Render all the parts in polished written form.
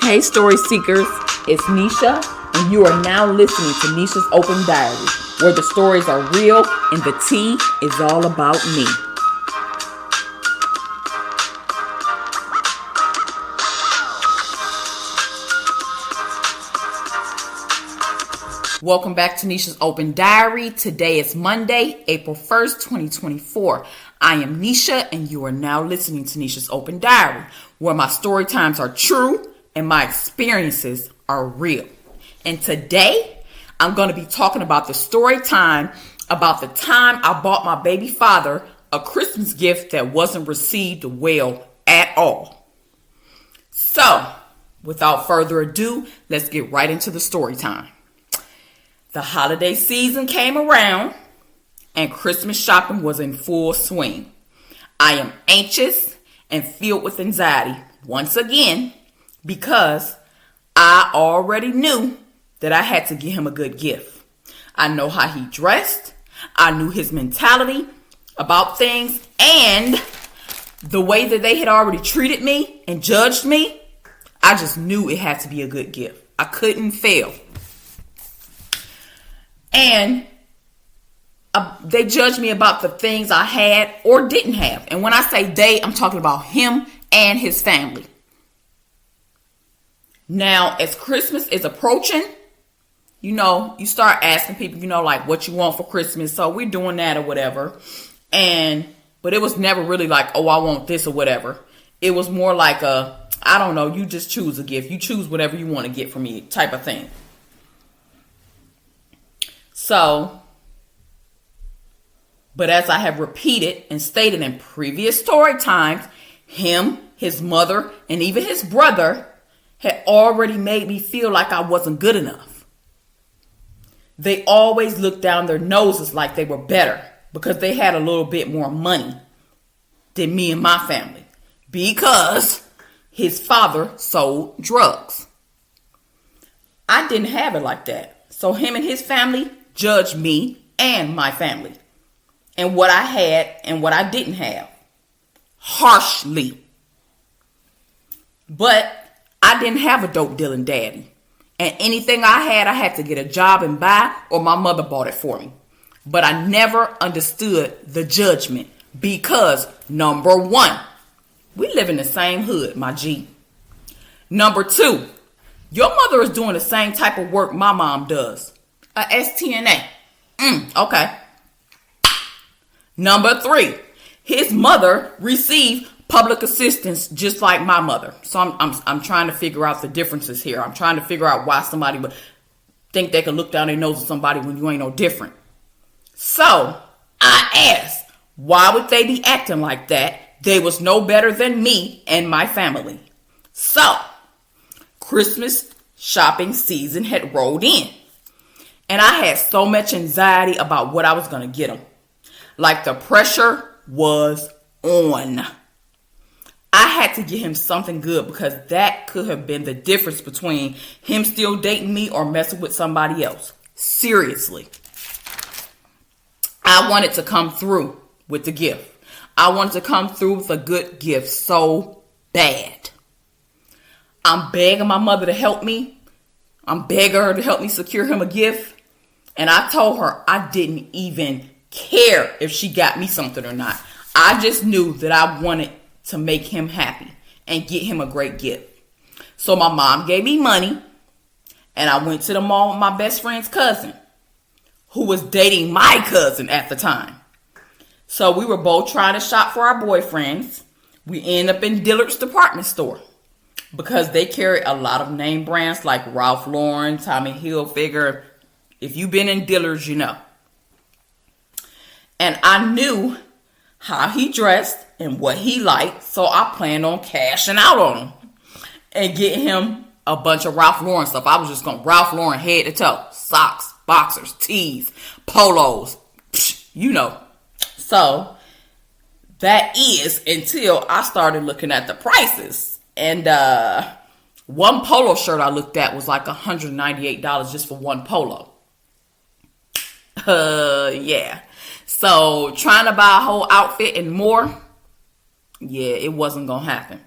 Hey, story seekers, it's Nisha, and you are now listening to Nisha's Open Diary, where the stories are real and the tea is all about me. Welcome back to Nisha's Open Diary. Today is Monday, April 1st, 2024. I am Nisha, and you are now listening to Nisha's Open Diary, where my story times are true and my experiences are real. And today, I'm going to be talking about the story time about the time I bought my baby father a Christmas gift that wasn't received well at all. So, without further ado, let's get right into the story time. The holiday season came around and Christmas shopping was in full swing. I am anxious and filled with anxiety once again because I already knew that I had to get him a good gift. I know how he dressed. I knew his mentality about things, and the way that they had already treated me and judged me, I just knew it had to be a good gift. I couldn't fail. And they judged me about the things I had or didn't have. And when I say they, I'm talking about him and his family. Now, as Christmas is approaching, you start asking people, like what you want for Christmas. So we're doing that or whatever. But it was never really like, oh, I want this or whatever. It was more like I don't know, you just choose a gift. You choose whatever you want to get from me type of thing. So, but as I have repeated and stated in previous story times, him, his mother, and even his brother had already made me feel like I wasn't good enough. They always looked down their noses like they were better because they had a little bit more money than me and my family because his father sold drugs. I didn't have it like that. So him and his family judged me and my family and what I had and what I didn't have harshly. But I didn't have a dope dealing daddy. And anything I had to get a job and buy, or my mother bought it for me. But I never understood the judgment because, number one, we live in the same hood, my G. Number two, your mother is doing the same type of work my mom does. A STNA. Okay. Number three, his mother received public assistance just like my mother. So I'm trying to figure out the differences here. I'm trying to figure out why somebody would think they could look down their nose at somebody when you ain't no different. So I asked, why would they be acting like that? They was no better than me and my family. So Christmas shopping season had rolled in. And I had so much anxiety about what I was going to get him. Like the pressure was on. I had to get him something good because that could have been the difference between him still dating me or messing with somebody else. Seriously. I wanted to come through with the gift. I wanted to come through with a good gift so bad. I'm begging my mother to help me. I'm begging her to help me secure him a gift. And I told her I didn't even care if she got me something or not. I just knew that I wanted to make him happy and get him a great gift. So my mom gave me money and I went to the mall with my best friend's cousin, who was dating my cousin at the time. So we were both trying to shop for our boyfriends. We ended up in Dillard's department store because they carry a lot of name brands like Ralph Lauren, Tommy Hilfiger. If you've been in Dillard's, you know. And I knew how he dressed and what he liked, so I planned on cashing out on him and getting him a bunch of Ralph Lauren stuff. I was just going Ralph Lauren head to toe. Socks, boxers, tees, polos, So that is until I started looking at the prices. And one polo shirt I looked at was like $198 just for one polo. Yeah. So trying to buy a whole outfit and more, yeah, it wasn't going to happen.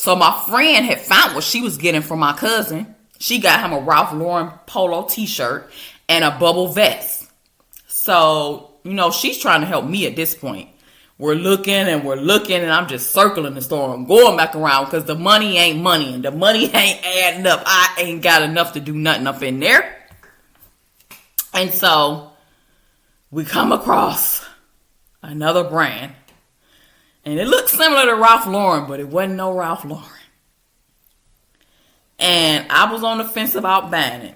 So my friend had found what she was getting from my cousin. She got him a Ralph Lauren polo t-shirt and a bubble vest. So, she's trying to help me at this point. We're looking and I'm just circling the store and going back around because the money ain't money and the money ain't adding up. I ain't got enough to do nothing up in there. And so we come across another brand. And it looked similar to Ralph Lauren, but it wasn't no Ralph Lauren. And I was on the fence about buying it.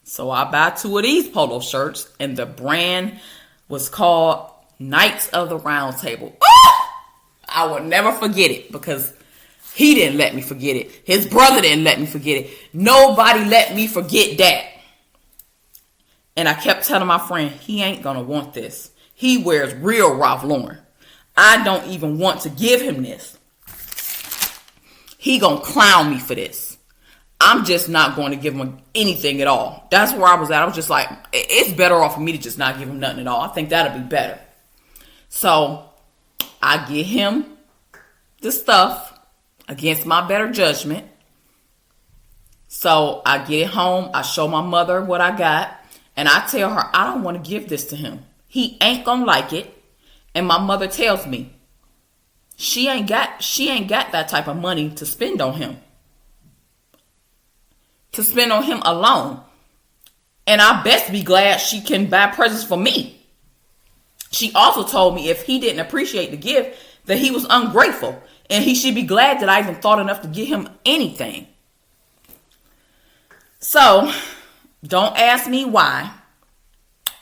So I buy 2 of these polo shirts, and the brand was called Knights of the Round Table. I will never forget it because he didn't let me forget it. His brother didn't let me forget it. Nobody let me forget that. And I kept telling my friend, he ain't going to want this. He wears real Ralph Lauren. I don't even want to give him this. He gonna clown me for this. I'm just not going to give him anything at all. That's where I was at. I was just like, it's better off for me to just not give him nothing at all. I think that'll be better. So I get him the stuff against my better judgment. So I get it home. I show my mother what I got. And I tell her, I don't want to give this to him. He ain't gonna like it. And my mother tells me she ain't got that type of money to spend on him. To spend on him alone. And I best be glad she can buy presents for me. She also told me if he didn't appreciate the gift, that he was ungrateful. And he should be glad that I even thought enough to get him anything. So, don't ask me why.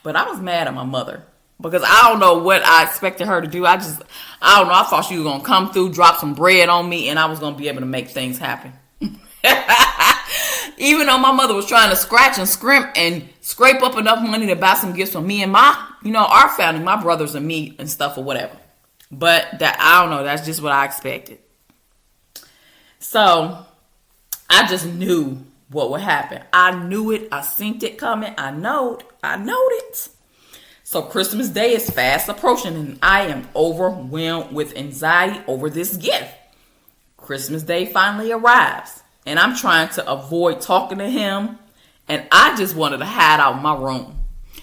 But I was mad at my mother. Because I don't know what I expected her to do. I don't know. I thought she was going to come through, drop some bread on me, and I was going to be able to make things happen. Even though my mother was trying to scratch and scrimp and scrape up enough money to buy some gifts for me and our family, my brothers and me and stuff or whatever. But I don't know. That's just what I expected. So I just knew what would happen. I knew it. I seen it coming. I knowed it. So Christmas Day is fast approaching and I am overwhelmed with anxiety over this gift. Christmas Day finally arrives and I'm trying to avoid talking to him and I just wanted to hide out in my room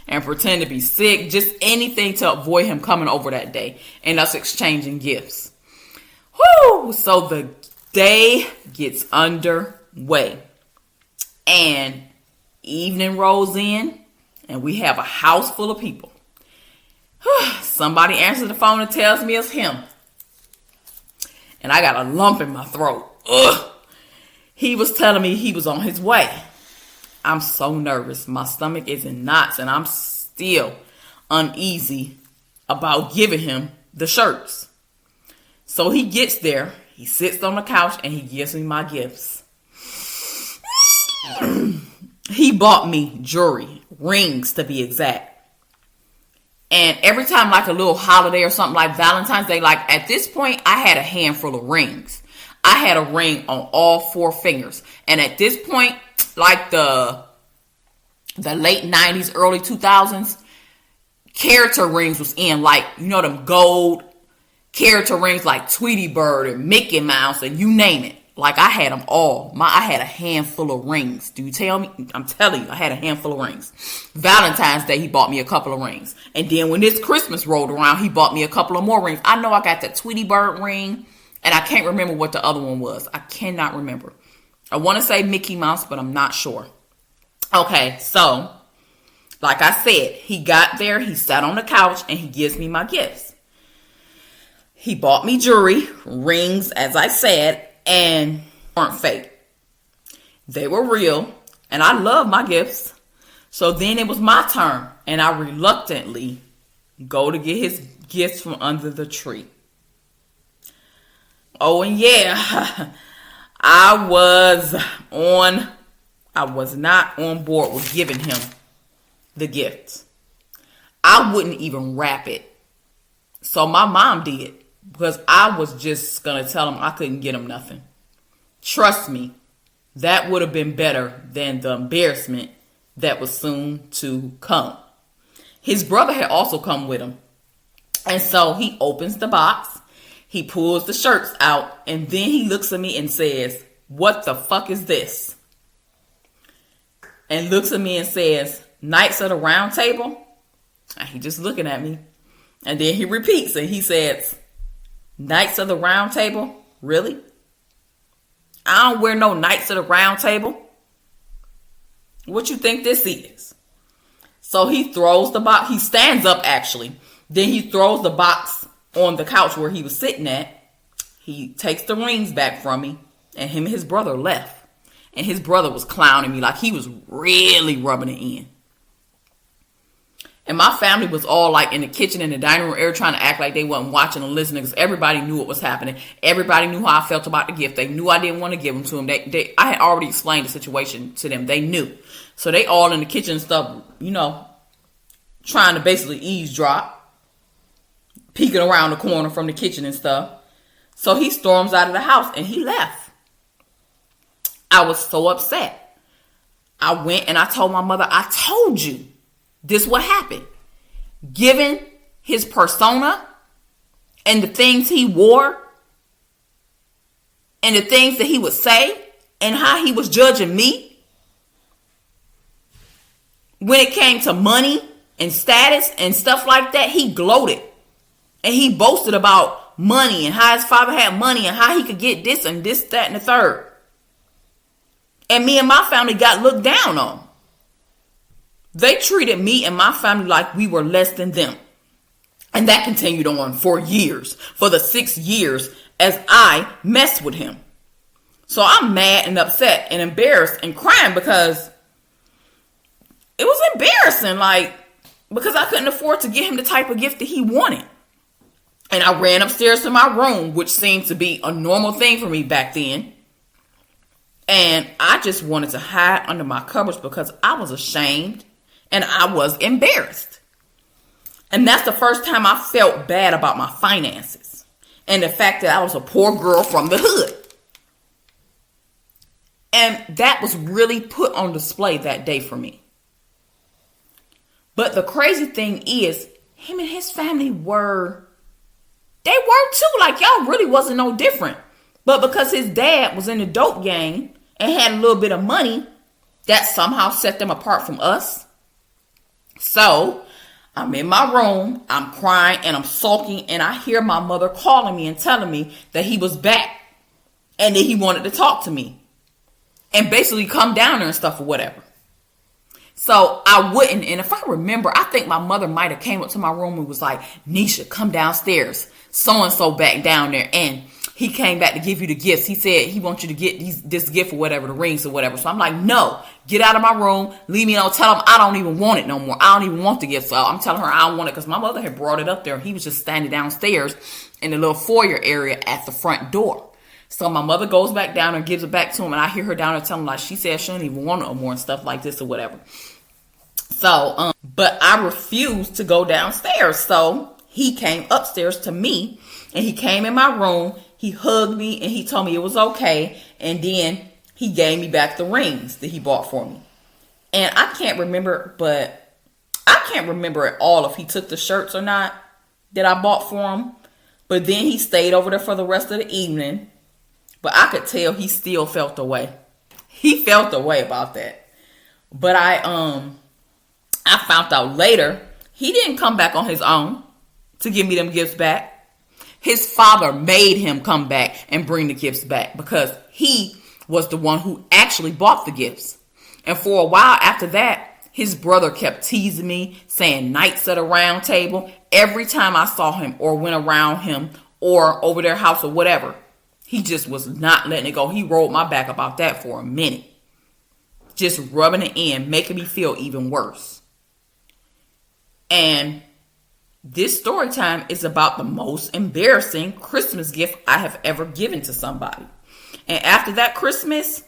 and pretend to be sick, just anything to avoid him coming over that day and us exchanging gifts. Whoo! So the day gets underway and evening rolls in and we have a house full of people. Somebody answers the phone and tells me it's him. And I got a lump in my throat. Ugh. He was telling me he was on his way. I'm so nervous. My stomach is in knots and I'm still uneasy about giving him the shirts. So he gets there. He sits on the couch and he gives me my gifts. He bought me jewelry, rings to be exact. And every time like a little holiday or something like Valentine's Day, like at this point, I had a handful of rings. I had a ring on all 4 fingers. And at this point, like the late 90s, early 2000s, character rings was in, like, them gold character rings like Tweety Bird and Mickey Mouse and you name it. Like I had them all. I had a handful of rings. Do you tell me? I'm telling you, I had a handful of rings. Valentine's Day, he bought me a couple of rings. And then when this Christmas rolled around, he bought me a couple of more rings. I know I got that Tweety Bird ring. And I can't remember what the other one was. I cannot remember. I want to say Mickey Mouse, but I'm not sure. Okay, so like I said, he got there, he sat on the couch, and he gives me my gifts. He bought me jewelry, rings, as I said, and weren't fake. They were real, and I love my gifts. So then it was my turn, and I reluctantly go to get his gifts from under the tree. Oh, and yeah, I was not on board with giving him the gift. I wouldn't even wrap it. So my mom did, because I was just going to tell him I couldn't get him nothing. Trust me, that would have been better than the embarrassment that was soon to come. His brother had also come with him. And so he opens the box. He pulls the shirts out, and then he looks at me and says, "What the fuck is this?" And looks at me and says, "Knights of the Round Table?" And he just looking at me. And then he repeats and he says, "Knights of the Round Table? Really? I don't wear no Knights of the Round Table. What you think this is?" So he throws the box. He stands up, actually. Then he throws the box on the couch where he was sitting at. He takes the rings back from me, and him and his brother left. And his brother was clowning me like he was really rubbing it in. And my family was all like in the kitchen and the dining room area trying to act like they wasn't watching or listening, because everybody knew what was happening. Everybody knew how I felt about the gift. They knew I didn't want to give them to them. I had already explained the situation to them. They knew. So they all in the kitchen and stuff, trying to basically eavesdrop, peeking around the corner from the kitchen and stuff. So he storms out of the house and he left. I was so upset. I went and I told my mother, "I told you this what happened." Given his persona and the things he wore and the things that he would say and how he was judging me, when it came to money and status and stuff like that, he gloated. And he boasted about money and how his father had money and how he could get this and this, that, and the third. And me and my family got looked down on. They treated me and my family like we were less than them. And that continued on for years, for the 6 years as I messed with him. So I'm mad and upset and embarrassed and crying because it was embarrassing, because I couldn't afford to get him the type of gift that he wanted. And I ran upstairs to my room, which seemed to be a normal thing for me back then. And I just wanted to hide under my covers because I was ashamed and I was embarrassed. And that's the first time I felt bad about my finances and the fact that I was a poor girl from the hood. And that was really put on display that day for me. But the crazy thing is, him and his family were too. Y'all really wasn't no different. But because his dad was in the dope gang and had a little bit of money, that somehow set them apart from us. So I'm in my room, I'm crying and I'm sulking, and I hear my mother calling me and telling me that he was back and that he wanted to talk to me and basically come down there and stuff or whatever. So I wouldn't. And if I remember, I think my mother might have came up to my room and was like, "Nisha, come downstairs. So-and-so back down there. And he came back to give you the gifts. He said he wants you to get this gift or whatever, the rings or whatever." So I'm like, "No, get out of my room. Leave me alone. Tell him I don't even want it no more. I don't even want the gift." So I'm telling her I don't want it because my mother had brought it up there. He was just standing downstairs in the little foyer area at the front door. So my mother goes back down and gives it back to him. And I hear her down there telling him, she said she don't even want it no more and stuff like this or whatever. So, but I refused to go downstairs. So he came upstairs to me and he came in my room. He hugged me and he told me it was okay. And then he gave me back the rings that he bought for me. And I can't remember at all if he took the shirts or not that I bought for him. But then he stayed over there for the rest of the evening. But I could tell he still felt the way. He felt the way about that. But I found out later he didn't come back on his own to give me them gifts back. His father made him come back and bring the gifts back because he was the one who actually bought the gifts. And for a while after that, his brother kept teasing me, saying "Knights at a Round Table" every time I saw him or went around him or over their house or whatever. He just was not letting it go. He rolled my back about that for a minute. Just rubbing it in, making me feel even worse. And this story time is about the most embarrassing Christmas gift I have ever given to somebody. And after that Christmas,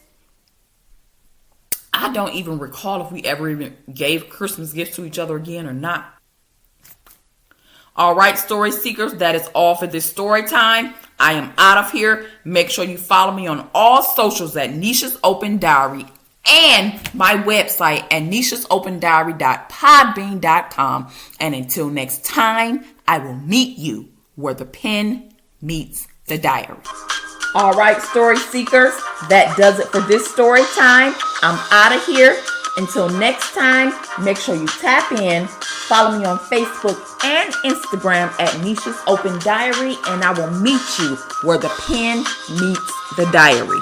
I don't even recall if we ever even gave Christmas gifts to each other again or not. All right, story seekers, that is all for this story time. I am out of here. Make sure you follow me on all socials at Nisha's Open Diary and my website at nishasOpenDiary.podbean.com. And until next time, I will meet you where the pen meets the diary. All right, story seekers, that does it for this story time. I'm out of here. Until next time, make sure you tap in, follow me on Facebook and Instagram at Nisha's Open Diary, and I will meet you where the pen meets the diary.